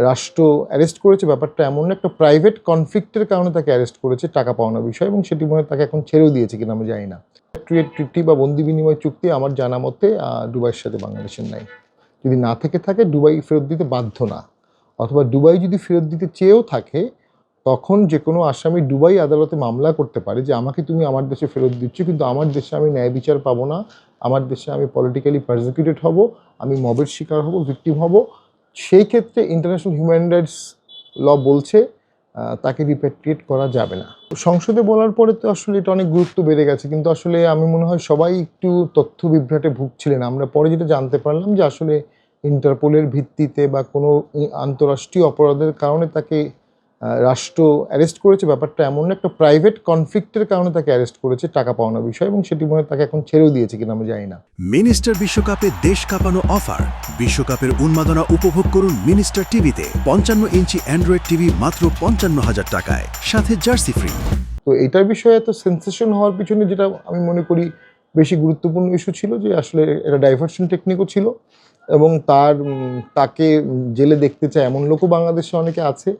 রাষ্ট্র অ্যারেস্ট করেছে, ব্যাপারটা এমন একটা প্রাইভেট কনফ্লিক্টের কারণে তাকে অ্যারেস্ট করেছে টাকা পাওয়ানোর বিষয়, এবং সেটি মনে হয় তাকে এখন ছেড়েও দিয়েছে কিনা আমি জানি না। ট্রেড ট্রিটি বা বন্দি বিনিময় চুক্তি আমার জানা মতে দুবাইয়ের সাথে বাংলাদেশের নাই। যদি না থেকে থাকে দুবাই ফেরত দিতে বাধ্য না, অথবা দুবাই যদি ফেরত দিতে চেয়েও থাকে তখন যে কোনো আসামি দুবাই আদালতে মামলা করতে পারে যে আমাকে তুমি আমার দেশে ফেরত দিচ্ছ, কিন্তু আমার দেশে আমি ন্যায় বিচার পাবো না, আমার দেশে আমি পলিটিক্যালি পারসিকিউটেড হব, আমি মবের শিকার হব, ভিকটিম হব। সেই ক্ষেত্রে ইন্টারন্যাশনাল হিউম্যান রাইটস ল বলছে তাকে রিপ্যাট্রিয়েট করা যাবে না। সংসদে বলার পরে তো আসলে এটা অনেক গুরুত্ব বেড়ে গেছে, কিন্তু আসলে আমি মনে হয় সবাই একটু তথ্য বিভ্রাটে ভুগছিলেন। আমরা পরে যেটা জানতে পারলাম যে আসলে ইন্টারপোলের ভিত্তিতে বা কোনো আন্তঃরাষ্ট্রীয় অপরাধের কারণে তাকে রাষ্ট্র অ্যারেস্ট করেছে, ব্যাপারটা এমন একটা প্রাইভেট কনফ্লিক্টের কারণে তাকে অ্যারেস্ট করেছে টাকা পাওয়ানোর বিষয়, এবং সেটি মনে হয় তাকে এখন ছেড়েও দিয়েছে কিনা আমি জানি না। মিনিস্টার বিশ্বকাপে দেশ কাঁপানো অফার। বিশ্বকাপের উন্মাদনা উপভোগ করুন মিনিস্টার টিভিতে। 55 ইঞ্চি অ্যান্ড্রয়েড টিভি মাত্র 55,000 টাকায়, সাথে জার্সি ফ্রি। তো এটার বিষয়ে এত সেন্সেশন হওয়ার পিছনে যেটা আমি মনে করি বেশি গুরুত্বপূর্ণ ইস্যু ছিল যে আসলে এটা ডাইভার্সন টেকনিকও ছিল, এবং তাকে জেলে দেখতে চায় এমন লোকও বাংলাদেশে অনেকে আছে।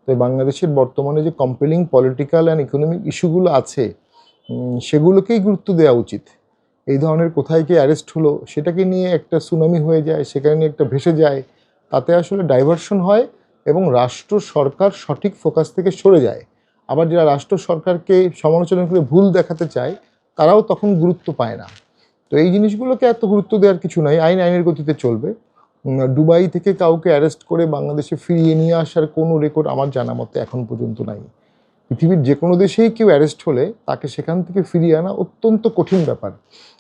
তো বাংলাদেশের বর্তমানে যে কম্পেলিং পলিটিক্যাল অ্যান্ড ইকোনমিক ইস্যুগুলো আছে সেগুলোকেই গুরুত্ব দেওয়া উচিত। এই ধরনের কোথায় কি অ্যারেস্ট হলো সেটাকে নিয়ে একটা সুনামি হয়ে যায়, সেখানে নিয়ে একটা ভেসে যায়, তাতে আসলে ডাইভার্সন হয় এবং রাষ্ট্র সরকার সঠিক ফোকাস থেকে সরে যায়। আবার যারা রাষ্ট্র সরকারকে সমালোচনা করে ভুল দেখাতে চায় তারাও তখন গুরুত্ব পায় না। তো এই জিনিসগুলোকে এত গুরুত্ব দেওয়ার কিছু নাই, আইন আইনের গতিতে চলবে। দুবাই থেকে কাউকে অ্যারেস্ট করে বাংলাদেশে ফিরিয়ে নিয়ে আসার কোনো রেকর্ড আমার জানা মতে এখন পর্যন্ত নাই। পৃথিবীর যে কোনো দেশেই কেউ অ্যারেস্ট হলে তাকে সেখান থেকে ফিরিয়ে আনা অত্যন্ত কঠিন ব্যাপার,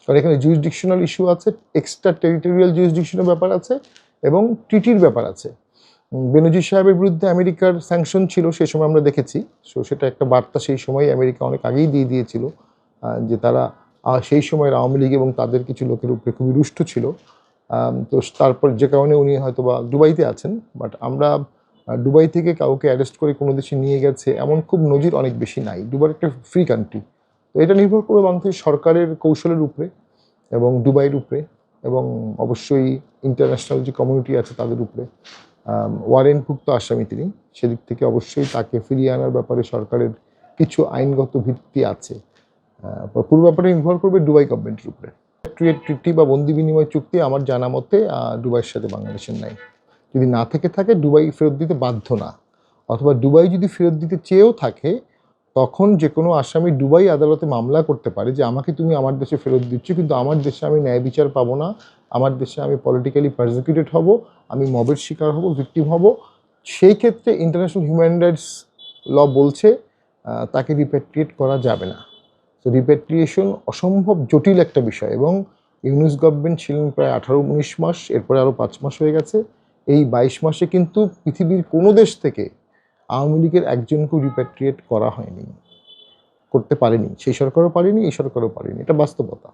কারণ এখানে জুরিসডিকশনাল ইস্যু আছে, এক্সট্রা টেরিটোরিয়াল জুরিসডিকশনের ব্যাপার আছে, এবং ট্রিটির ব্যাপার আছে। বেনজির সাহেবের বিরুদ্ধে আমেরিকার স্যাংশন ছিল, সেই সময় আমরা দেখেছি। সেটা একটা বার্তা সেই সময় আমেরিকা অনেক আগেই দিয়ে দিয়েছিল যে তারা সেই সময়ের আওয়ামী লীগ এবং তাদের কিছু লোকের উপরে খুবই রুষ্ট ছিল। তো তারপর যে কারণে উনি হয়তো বা দুবাইতে আছেন, বাট আমরা দুবাই থেকে কাউকে অ্যারেস্ট করে কোনো দেশে নিয়ে গেছে এমন খুব নজির অনেক বেশি নাই। দুবাই একটা ফ্রি কান্ট্রি। তো এটা নির্ভর করবে বাংলাদেশ সরকারের কৌশলের উপরে এবং দুবাইয়ের উপরে, এবং অবশ্যই ইন্টারন্যাশনাল যে কমিউনিটি আছে তাদের উপরে। ওয়ারেন্টভুক্ত আসামি তিনি, সেদিক থেকে অবশ্যই তাকে ফিরিয়ে আনার ব্যাপারে সরকারের কিছু আইনগত ভিত্তি আছে। পুরো ব্যাপারে নির্ভর করবে দুবাই গভর্নমেন্টের উপরে। ট্রেড ট্রিটি বা বন্দি বিনিময় চুক্তি আমার জানা মতে দুবাইয়ের সাথে বাংলাদেশের নাই। যদি না থেকে থাকে দুবাই ফেরত দিতে বাধ্য না, অথবা দুবাই যদি ফেরত দিতে চেয়েও থাকে তখন যে কোনো আসামি দুবাই আদালতে মামলা করতে পারে যে আমাকে তুমি আমার দেশে ফেরত দিচ্ছ, কিন্তু আমার দেশে আমি ন্যায় বিচার পাবো না, আমার দেশে আমি পলিটিক্যালি পারসিকিউটেড হব, আমি মবের শিকার হব, ভিকটিম হব। সেই ক্ষেত্রে ইন্টারন্যাশনাল হিউম্যান রাইটস ল বলছে তাকে রিপ্যাট্রিয়েট করা যাবে না। তো রিপ্যাট্রিয়েশন অসম্ভব জটিল একটা বিষয়, এবং ইউনুস গভর্নমেন্ট ছিলেন প্রায় 18-19 মাস, এরপরে আরও 5 মাস হয়ে গেছে। এই 22 মাসে কিন্তু পৃথিবীর কোনো দেশ থেকে আওয়ামী লীগের একজনকেও রিপ্যাট্রিয়েট করা হয়নি, করতে পারেনি। সেই সরকারও পারেনি, এই সরকারও পারেনি, এটা বাস্তবতা।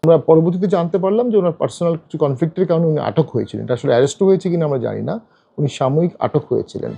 আমরা পরবর্তীতে জানতে পারলাম যে ওনার পার্সোনাল কিছু কনফ্লিক্টের কারণে উনি আটক হয়েছিলেন। এটা আসলে অ্যারেস্টও হয়েছে কিনা আমরা জানি না, উনি সাময়িক আটক হয়েছিলেন।